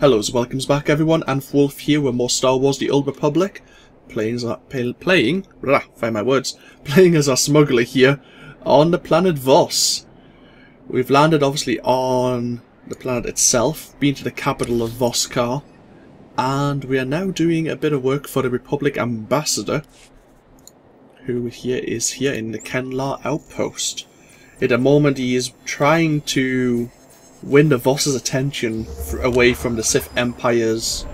Hello, welcomes back everyone, AnthWolf here with more Star Wars The Old Republic, playing as our smuggler here on the planet Voss. We've landed obviously on the planet itself, been to the capital of Voskar, and we are now doing a bit of work for the Republic Ambassador, who is here in the Kenlar outpost. At the moment he is trying to win the Voss's attention away from the Sith Empire's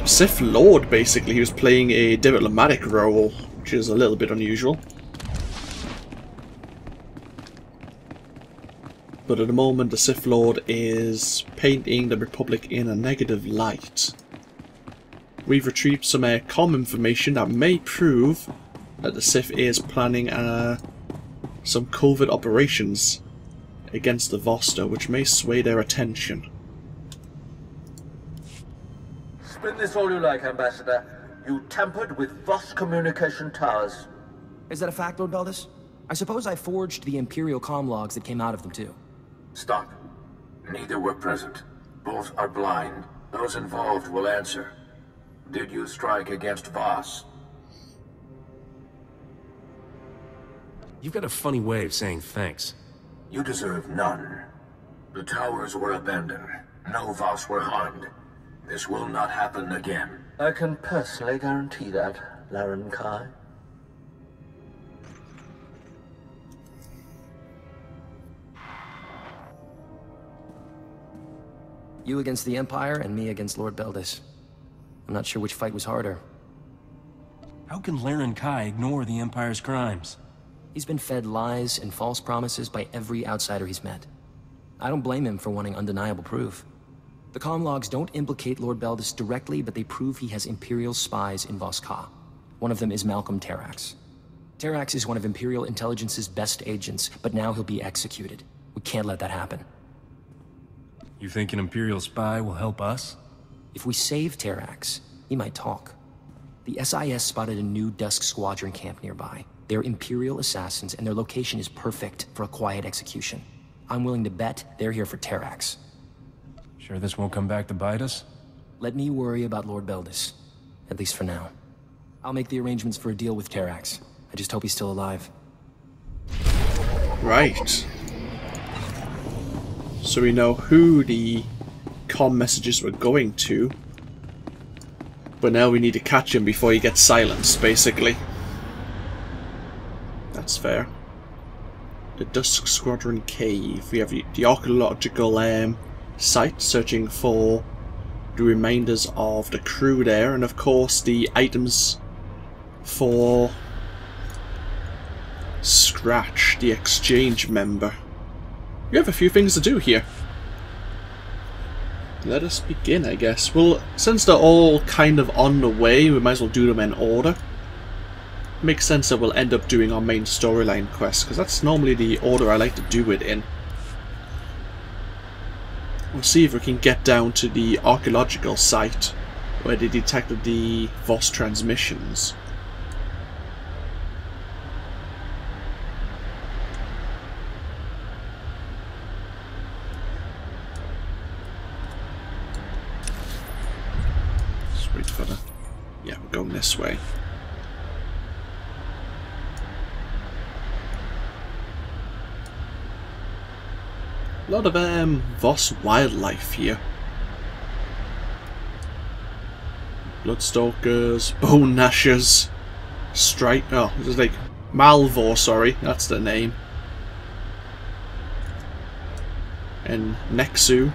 Sith Lord, basically. He was playing a diplomatic role, which is a little bit unusual. But at the moment the Sith Lord is painting the Republic in a negative light. We've retrieved some comm information that may prove that the Sith is planning some covert operations against the SWTOR, which may sway their attention. Spin this all you like, Ambassador. You tampered with Voss communication towers. Is that a fact, Lord Beldis? I suppose I forged the Imperial comm logs that came out of them, too. Stop. Neither were present. Both are blind. Those involved will answer. Did you strike against Voss? You've got a funny way of saying thanks. You deserve none. The towers were abandoned. No Voss were harmed. This will not happen again. I can personally guarantee that, Laren Kai. You against the Empire, and me against Lord Beldis. I'm not sure which fight was harder. How can Laren Kai ignore the Empire's crimes? He's been fed lies and false promises by every outsider he's met. I don't blame him for wanting undeniable proof. The comm logs don't implicate Lord Beldis directly, but they prove he has Imperial spies in Voskar. One of them is Malcolm Terrax. Terrax is one of Imperial Intelligence's best agents, but now he'll be executed. We can't let that happen. You think an Imperial spy will help us? If we save Terrax, he might talk. The SIS spotted a new Dusk Squadron camp nearby. They're Imperial assassins, and their location is perfect for a quiet execution. I'm willing to bet they're here for Terrax. Sure this won't come back to bite us? Let me worry about Lord Beldis. At least for now. I'll make the arrangements for a deal with Terrax. I just hope he's still alive. Right. So we know who the comm messages were going to. But now we need to catch him before he gets silenced, basically. That's fair. The Dusk Squadron Cave. We have the archaeological site searching for the remainders of the crew there, and of course the items for Scratch, the exchange member. We have a few things to do here. Let us begin, I guess. Well, since they're all kind of on the way, we might as well do them in order. Makes sense that we'll end up doing our main storyline quest, because that's normally the order I like to do it in. We'll see if we can get down to the archaeological site where they detected the Voss transmissions. Just wait for the... Yeah, we're going this way. A lot of Voss wildlife here. Bloodstalkers, bone gnashers, oh, this is like Malvor, sorry, that's the name. And Nexu.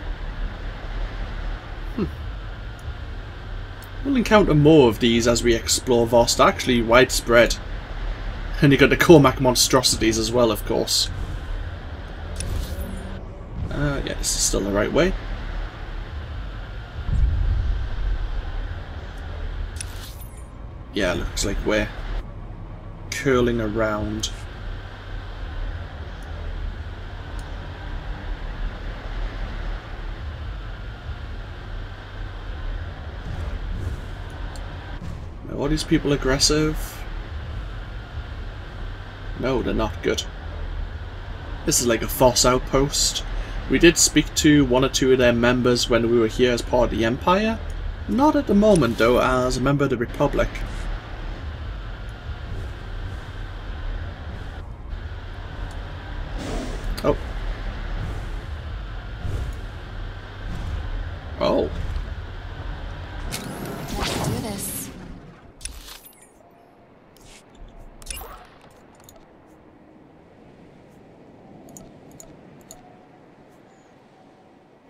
We'll encounter more of these as we explore Voss. They're actually widespread. And you got the Cormac monstrosities as well, of course. Yeah, this is still the right way. Yeah, looks like we're curling around. Are these people aggressive? No, they're not good. This is like a Voss outpost. We did speak to one or two of their members when we were here as part of the Empire. Not at the moment, though, as a member of the Republic. Oh. Oh. Let's do this.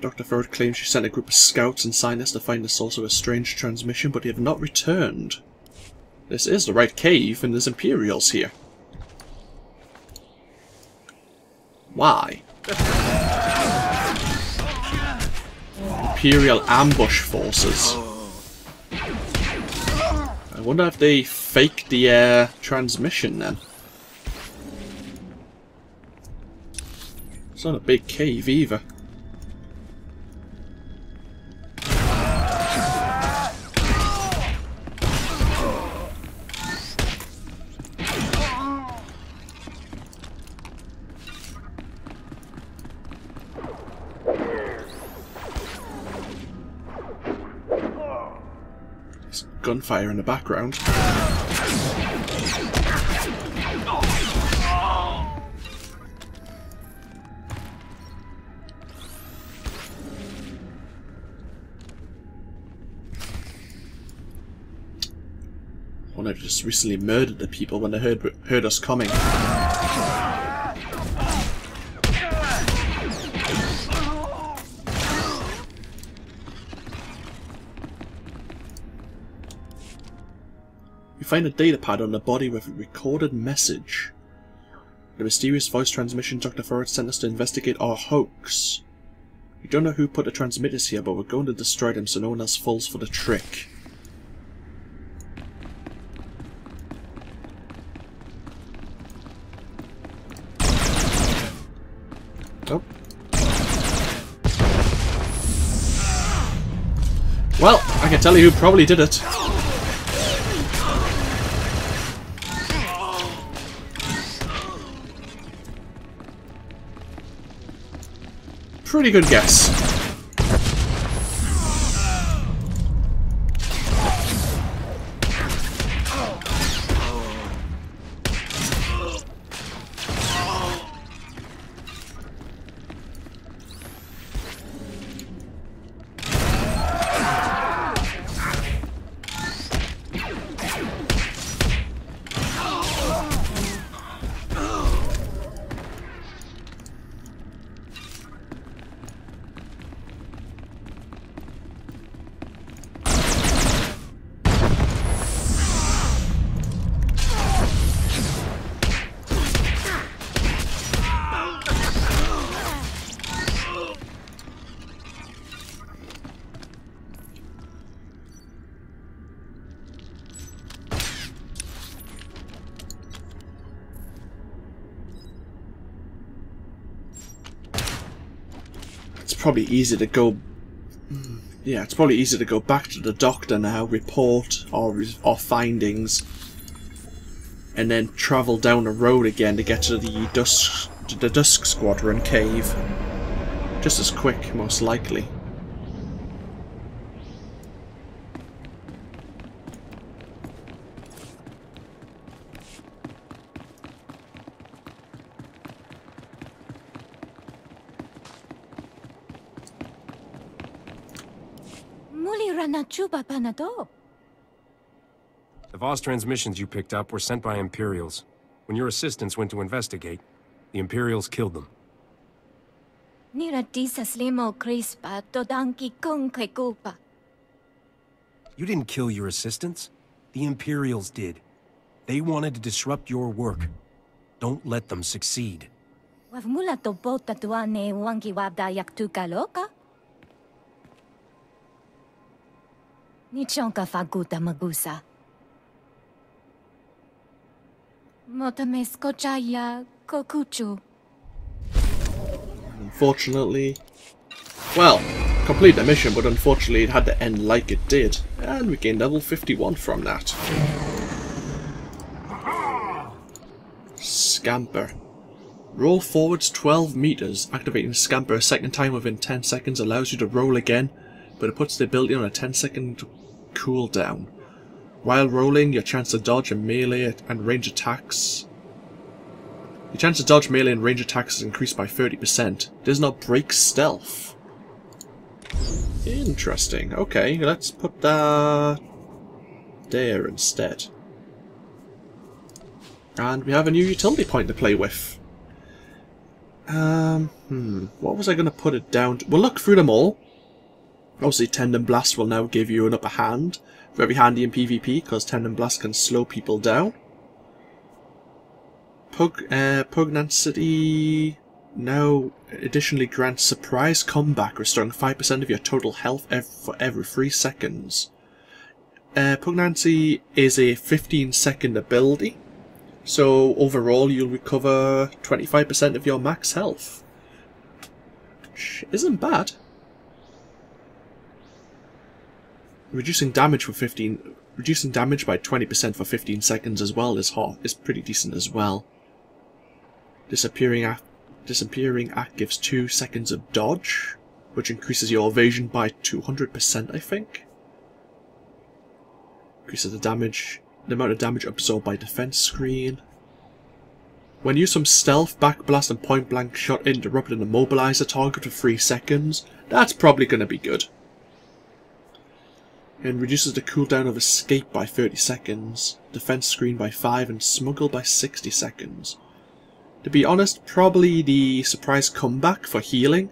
Dr. Ford claims she sent a group of scouts and scientists to find the source of a strange transmission, but they have not returned. This is the right cave, and there's Imperials here. Why? Imperial ambush forces. I wonder if they faked the transmission then. It's not a big cave either. Gunfire in the background. One of just recently murdered the people when they heard us coming. Find a datapad on the body with a recorded message. The mysterious voice transmission Dr. Ford sent us to investigate our hoax. We don't know who put the transmitters here, but we're going to destroy them so no one else falls for the trick. Oh. Well, I can tell you who probably did it. Pretty good guess. Probably easy to go. Yeah, it's probably easy to go back to the doctor now, report our findings, and then travel down the road again to get to the Dusk Squadron cave. Just as quick, most likely. The Voss transmissions you picked up were sent by Imperials. When your assistants went to investigate, the Imperials killed them. You didn't kill your assistants. The Imperials did. They wanted to disrupt your work. Don't let them succeed. Nichonka faguta magusa. Motameskochaya kokuchu. Unfortunately, well, complete the mission, but unfortunately it had to end like it did, and we gained level 51 from that. Scamper. Roll forwards 12 meters. Activating Scamper a second time within 10 seconds allows you to roll again, but it puts the ability on a 10-second cooldown. While rolling, your chance to dodge and melee and range attacks... Your chance to dodge melee and range attacks is increased by 30%. Does not break stealth. Interesting. Okay, let's put that there instead. And we have a new utility point to play with. What was I going to put it down to? We'll look through them all. Obviously, Tendon Blast will now give you an upper hand. Very handy in PvP, because Tendon Blast can slow people down. Pugnacity now additionally grants surprise comeback, restoring 5% of your total health for every 3 seconds. Pugnacity is a 15-second ability. So overall you'll recover 25% of your max health. Which isn't bad. Reducing damage by 20% for 15 seconds as well is pretty decent as well. Disappearing act gives 2 seconds of dodge, which increases your evasion by 200%, I think. Increases the amount of damage absorbed by defense screen. When used from stealth, backblast and point blank shot interrupted and immobilize a target for 3 seconds, that's probably going to be good. And reduces the cooldown of escape by 30 seconds, defense screen by 5 and smuggle by 60 seconds. To be honest, probably the surprise comeback for healing.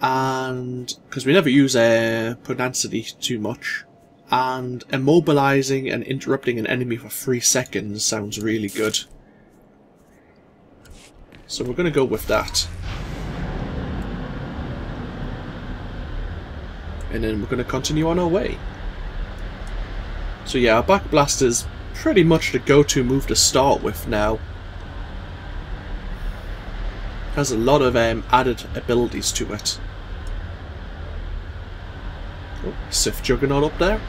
And because we never use pugnacity too much. And immobilizing and interrupting an enemy for 3 seconds sounds really good. So we're going to go with that. And then we're going to continue on our way. So yeah, our backblast is pretty much the go-to move to start with now. Has a lot of added abilities to it. Oh, Sith Juggernaut up there.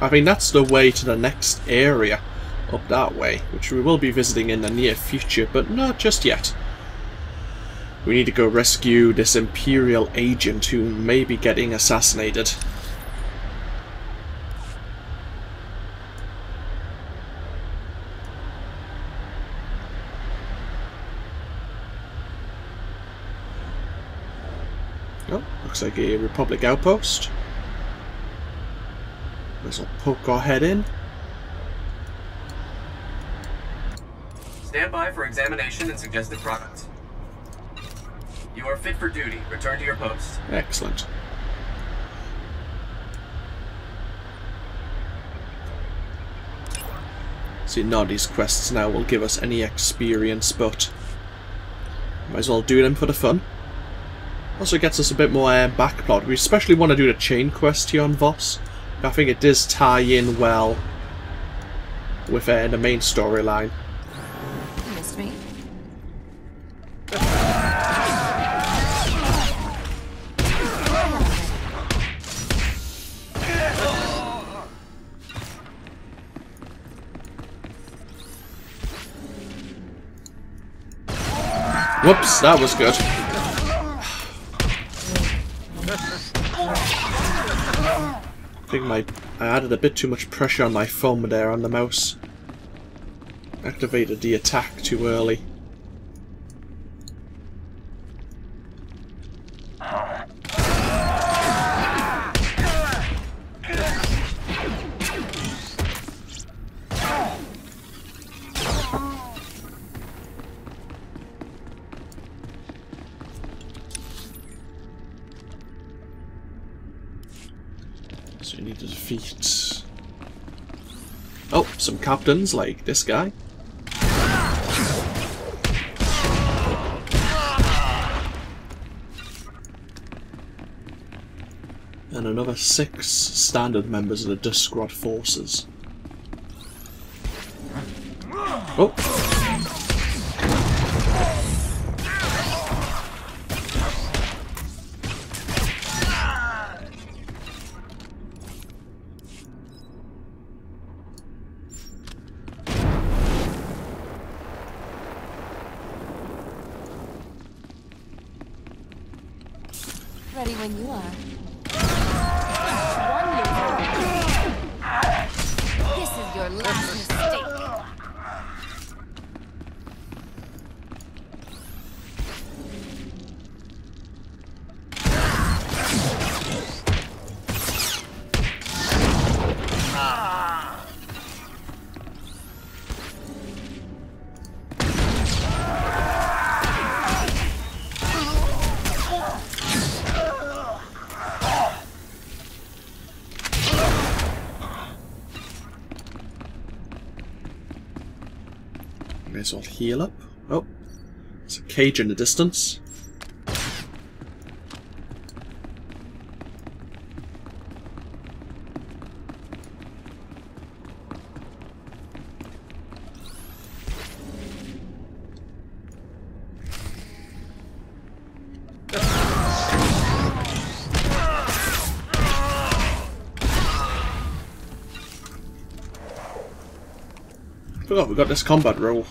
I think that's the way to the next area, up that way, which we will be visiting in the near future, but not just yet. We need to go rescue this Imperial agent who may be getting assassinated. Oh, looks like a Republic outpost. Let's poke our head in. Stand by for examination and suggested products. You are fit for duty. Return to your post. Excellent. See, none of these quests now will give us any experience, but might as well do them for the fun. Also gets us a bit more backplot. We especially want to do the chain quest here on Voss. I think it does tie in well with the main storyline. You missed me? Whoops, that was good. I think I added a bit too much pressure on my thumb there on the mouse. Activated the attack too early. So you need to defeat... oh, some captains like this guy. And another 6 standard members of the Dusk Squad forces. Oh! Ready when you are. This is your last mistake. May as well heal up. Oh, there's a cage in the distance. Oh, we got this combat roll.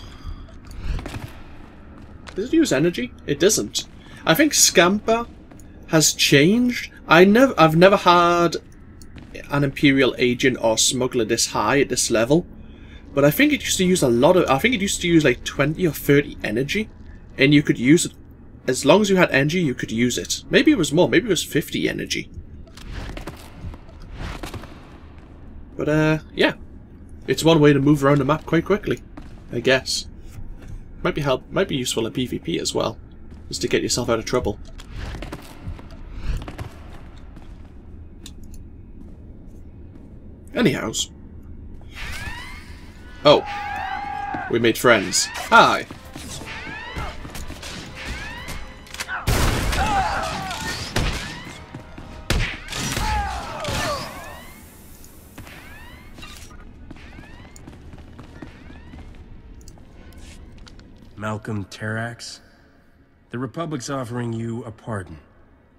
Does it use energy? It doesn't. I think Scamper has changed. I've never had an Imperial agent or smuggler this high at this level, but I think it used to use a lot of. I think it used to use like 20 or 30 energy, and you could use it as long as you had energy. You could use it. Maybe it was more. Maybe it was 50 energy. But yeah. It's one way to move around the map quite quickly, I guess. Might be useful in PvP as well, just to get yourself out of trouble. Anyhows. Oh. We made friends. Hi. Malcolm Terrax? The Republic's offering you a pardon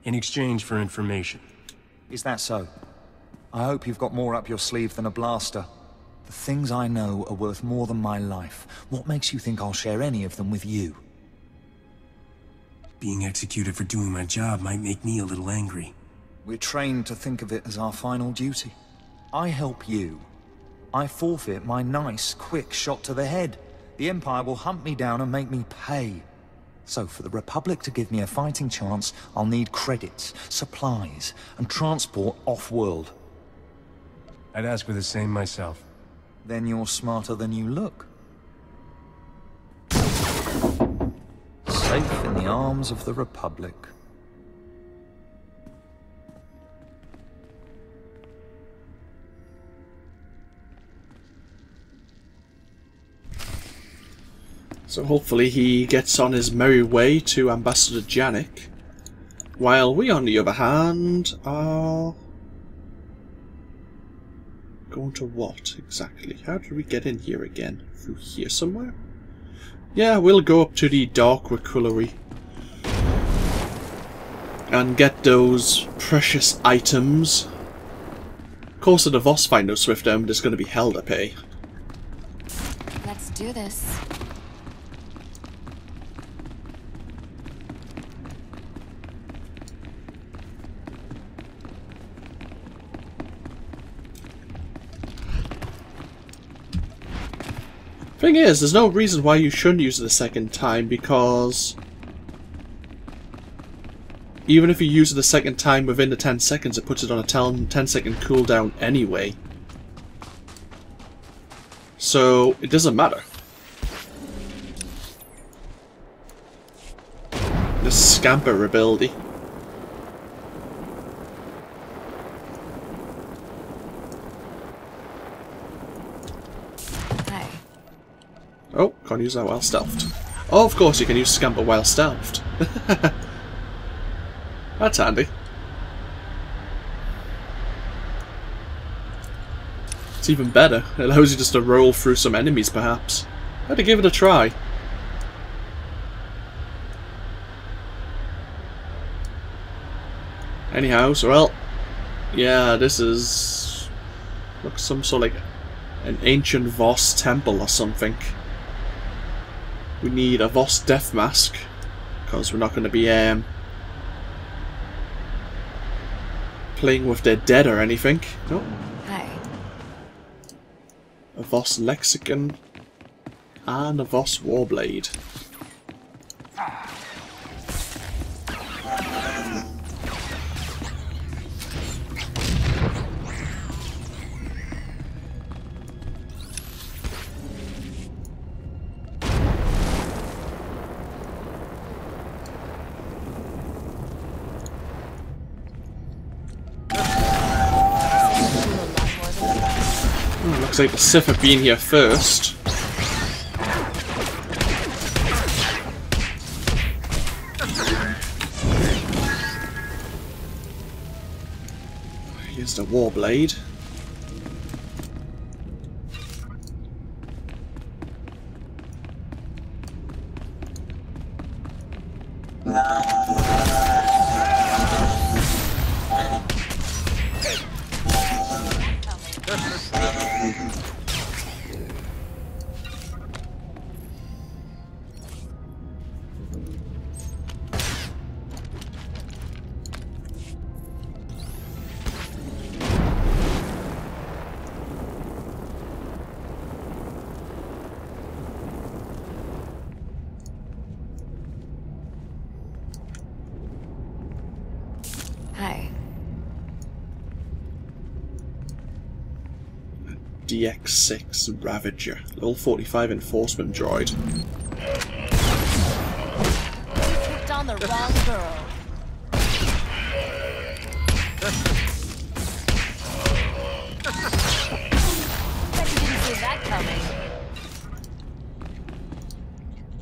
in exchange for information. Is that so? I hope you've got more up your sleeve than a blaster. The things I know are worth more than my life. What makes you think I'll share any of them with you? Being executed for doing my job might make me a little angry. We're trained to think of it as our final duty. I help you. I forfeit my nice, quick shot to the head. The Empire will hunt me down and make me pay. So for the Republic to give me a fighting chance, I'll need credits, supplies, and transport off-world. I'd ask for the same myself. Then you're smarter than you look. Safe in the arms of the Republic. So hopefully he gets on his merry way to Ambassador Janik, while we, on the other hand, are going to what exactly? How do we get in here again? Through here somewhere? Yeah, we'll go up to the Dark Recullery and get those precious items. Of course, at the Voss find no Swift Arm, there's going to be hell to pay. Let's do this. Thing is, there's no reason why you shouldn't use it a second time, because even if you use it a second time within the 10 seconds, it puts it on a 10-second cooldown anyway. So it doesn't matter. The Scamper ability. Oh, can't use that while stealthed. Oh, of course you can use Scamper while stealthed. That's handy. It's even better. It allows you just to roll through some enemies, perhaps. I had to give it a try. Anyhow, so well, yeah, this is looks some sort of like an ancient Voss temple or something. We need a Voss death mask, because we're not going to be playing with their dead or anything. Nope. Hi. A Voss Lexicon and a Voss Warblade. Looks like the Sith have been here first. Here's the Warblade. Hi. DX6 Ravager, level 45 enforcement droid. You picked on the wrong girl. Bet you didn't see that coming.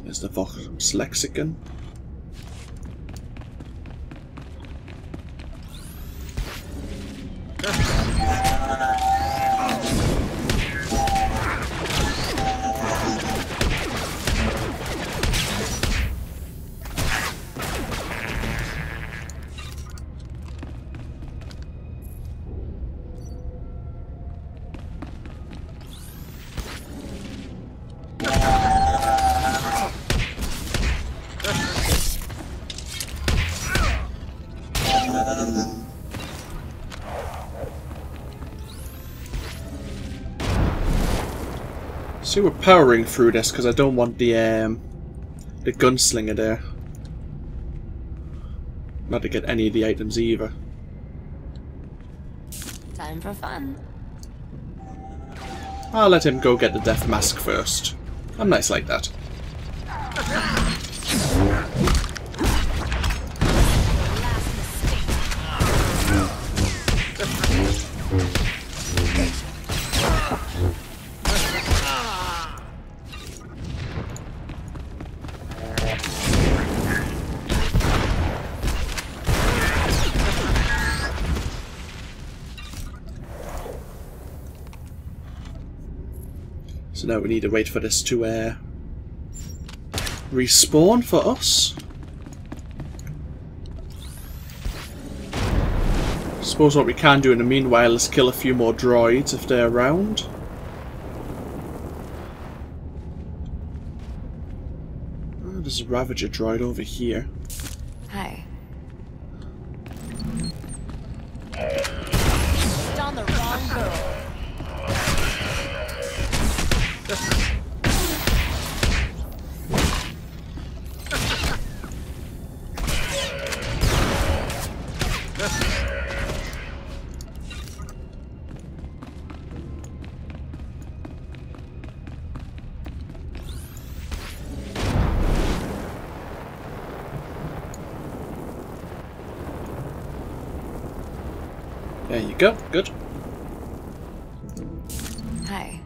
There's the Voss Lexicon. See, we're powering through this because I don't want the gunslinger there. Not to get any of the items either. Time for fun. I'll let him go get the death mask first. I'm nice like that. So now we need to wait for this to respawn for us. I suppose what we can do in the meanwhile is kill a few more droids if they're around. Oh, there's a Ravager droid over here. Hi. Picked on the wrong girl. There you go, good. Hi.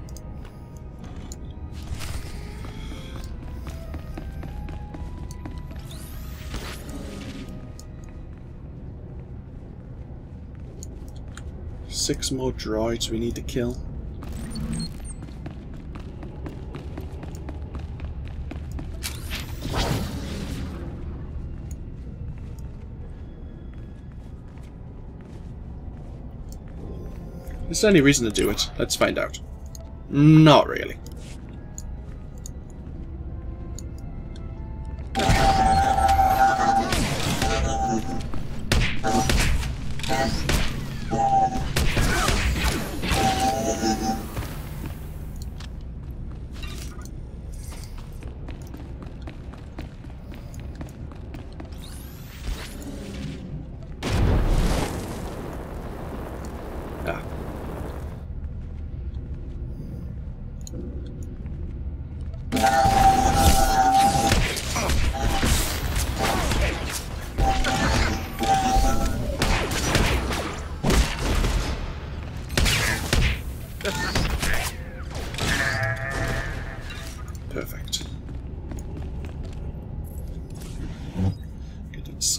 Six more droids we need to kill. Is there any reason to do it? Let's find out. Not really.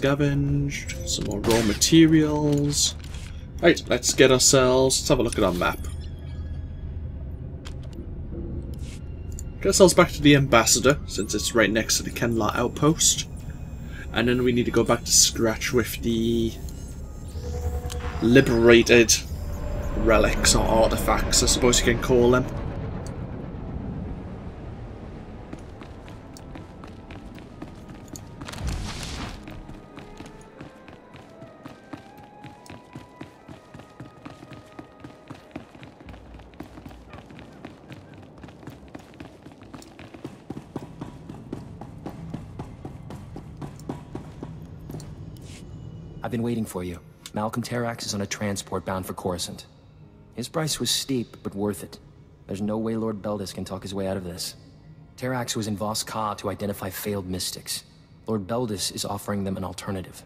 scavenged. Some more raw materials. Right, let's get ourselves... Let's have a look at our map. Get ourselves back to the Ambassador, since it's right next to the Kenlar outpost. And then we need to go back to scratch with the liberated relics or artifacts, I suppose you can call them. I've been waiting for you. Malcolm Terrax is on a transport bound for Coruscant. His price was steep, but worth it. There's no way Lord Beldis can talk his way out of this. Terrax was in Vos Ka to identify failed mystics. Lord Beldis is offering them an alternative.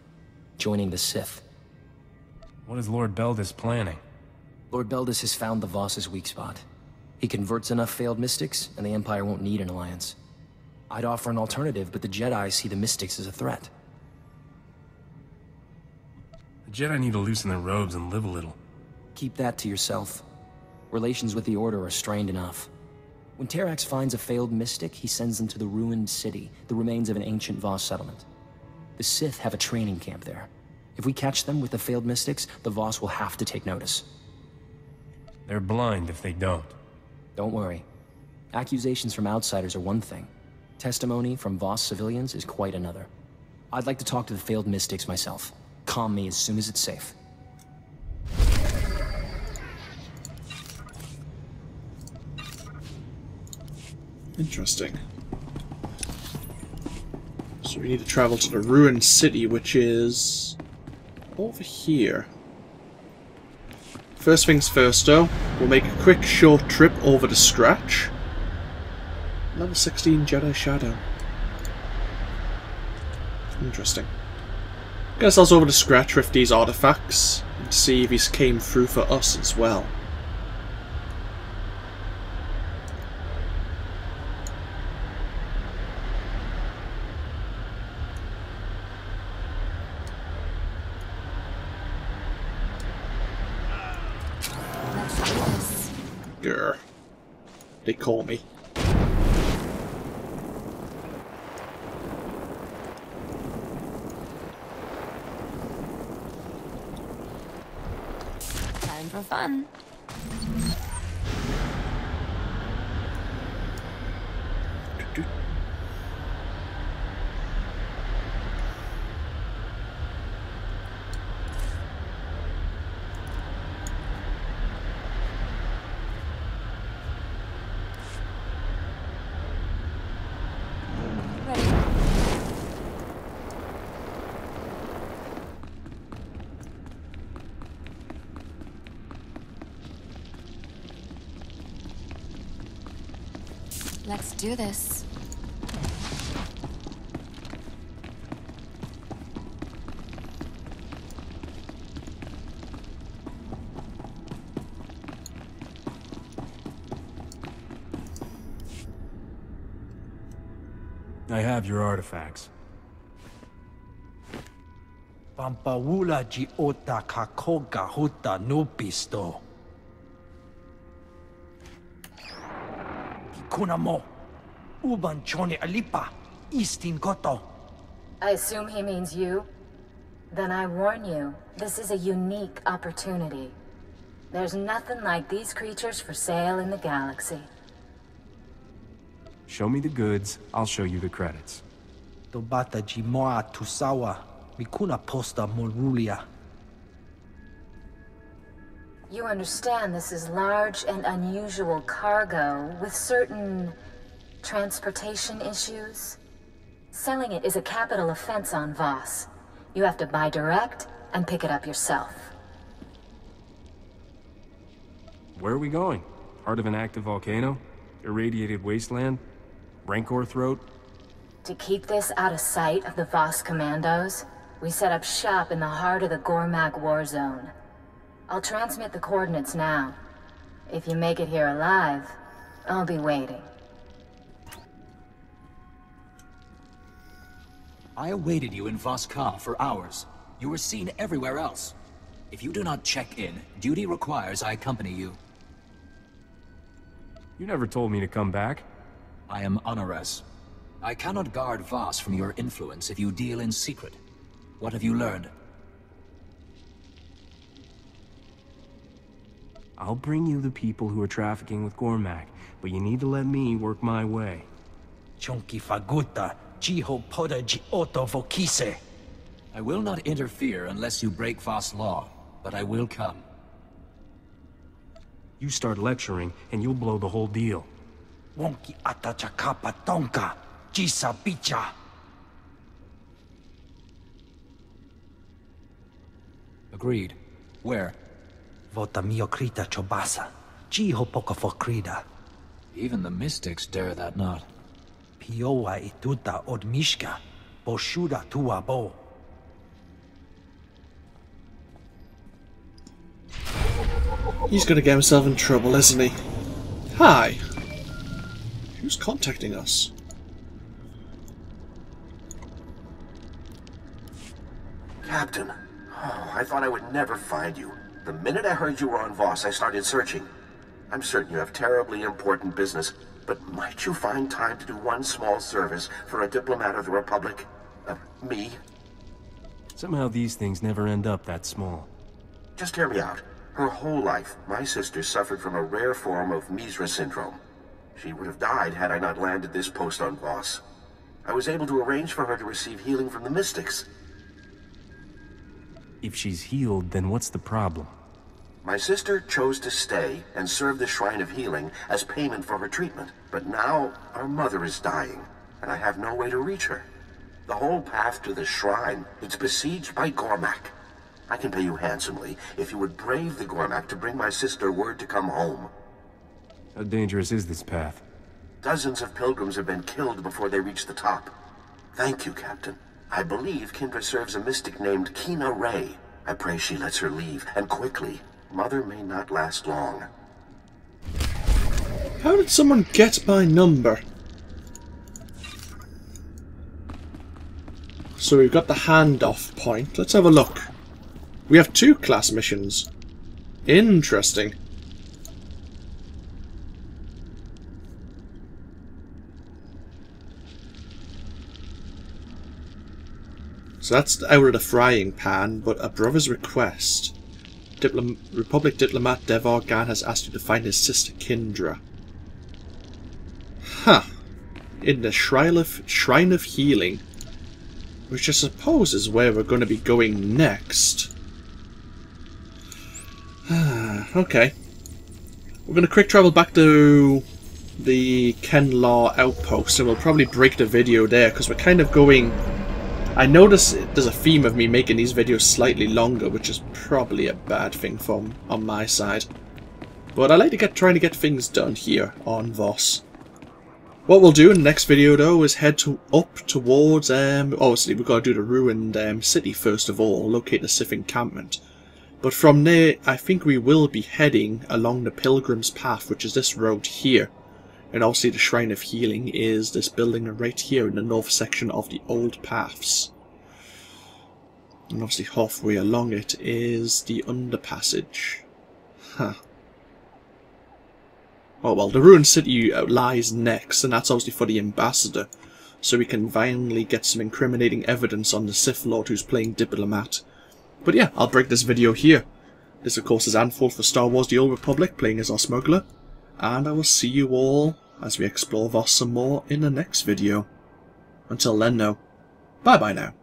Joining the Sith. What is Lord Beldis planning? Lord Beldis has found the Voss's weak spot. He converts enough failed mystics, and the Empire won't need an alliance. I'd offer an alternative, but the Jedi see the mystics as a threat. The Jedi need to loosen their robes and live a little. Keep that to yourself. Relations with the Order are strained enough. When Terrax finds a failed mystic, he sends them to the ruined city, the remains of an ancient Voss settlement. The Sith have a training camp there. If we catch them with the failed mystics, the Voss will have to take notice. They're blind if they don't. Don't worry. Accusations from outsiders are one thing. Testimony from Voss civilians is quite another. I'd like to talk to the failed mystics myself. Calm me as soon as it's safe. Interesting. So we need to travel to the ruined city, which is over here. First things first though, we'll make a quick short trip over to Scratch. Level 16 Jedi Shadow. Interesting. Get ourselves over to Scratch with these artifacts and see if he's came through for us as well. Grr. They call me. Time for fun. Let's do this. I have your artifacts. Pampawula jiota kakoga huta nupisto. Kikuna mo. Uban chone alipa. Istin koto. I assume he means you? Then I warn you, this is a unique opportunity. There's nothing like these creatures for sale in the galaxy. Show me the goods, I'll show you the credits. Tobata jimoa tusawa. Mikuna posta morulia. You understand this is large and unusual cargo with certain transportation issues? Selling it is a capital offense on Voss. You have to buy direct and pick it up yourself. Where are we going? Heart of an active volcano? Irradiated wasteland? Rancor throat? To keep this out of sight of the Voss commandos, we set up shop in the heart of the Gormak war zone. I'll transmit the coordinates now. If you make it here alive, I'll be waiting. I awaited you in Voskar for hours. You were seen everywhere else. If you do not check in, duty requires I accompany you. You never told me to come back. I am Honores. I cannot guard Voss from your influence if you deal in secret. What have you learned? I'll bring you the people who are trafficking with Gormak, but you need to let me work my way. Chonki faguta, jiho poda oto vokise. I will not interfere unless you break Voss law, but I will come. You start lecturing, and you'll blow the whole deal. Wonki atachakapa tonka, jisa bicha. Agreed. Where? Vota miokrita chobasa, jiho poka fokrida. Even the mystics dare that not. Piowa ituta odmishka, boshuda tuabo. He's gonna get himself in trouble, isn't he? Hi! Who's contacting us? Captain, oh, I thought I would never find you. The minute I heard you were on Voss, I started searching. I'm certain you have terribly important business, but might you find time to do one small service for a diplomat of the Republic? Me? Somehow these things never end up that small. Just hear me out. Her whole life, my sister suffered from a rare form of Misra syndrome. She would have died had I not landed this post on Voss. I was able to arrange for her to receive healing from the mystics. If she's healed, then what's the problem? My sister chose to stay and serve the Shrine of Healing as payment for her treatment. But now, our mother is dying, and I have no way to reach her. The whole path to the shrine, it's besieged by Gormak. I can pay you handsomely if you would brave the Gormak to bring my sister word to come home. How dangerous is this path? Dozens of pilgrims have been killed before they reach the top. Thank you, Captain. I believe Kindra serves a mystic named Kina Ray. I pray she lets her leave, and quickly. Mother may not last long. How did someone get my number? So we've got the handoff point. Let's have a look. We have 2 class missions. Interesting. So that's out of the frying pan, but a brother's request. Republic diplomat Devar Gan has asked you to find his sister Kindra. Huh. In the Shrine of Healing. Which I suppose is where we're going to be going next. Okay. We're going to quick travel back to the Kenlar outpost, and we'll probably break the video there because we're kind of going... I notice there's a theme of me making these videos slightly longer, which is probably a bad thing on my side. But I like to trying to get things done here on Voss. What we'll do in the next video though is head up towards, obviously we've got to do the ruined city first of all, locate the Sith encampment. But from there I think we will be heading along the Pilgrim's Path, which is this road here. And obviously the Shrine of Healing is this building right here in the north section of the old paths. And obviously halfway along it is the underpassage. Huh. Oh well, the ruined city lies next, and that's obviously for the ambassador. So we can finally get some incriminating evidence on the Sith Lord who's playing diplomat. But yeah, I'll break this video here. This of course is AnthWolf for Star Wars The Old Republic, playing as our smuggler. And I will see you all as we explore Voss some more in the next video. Until then though, bye bye now.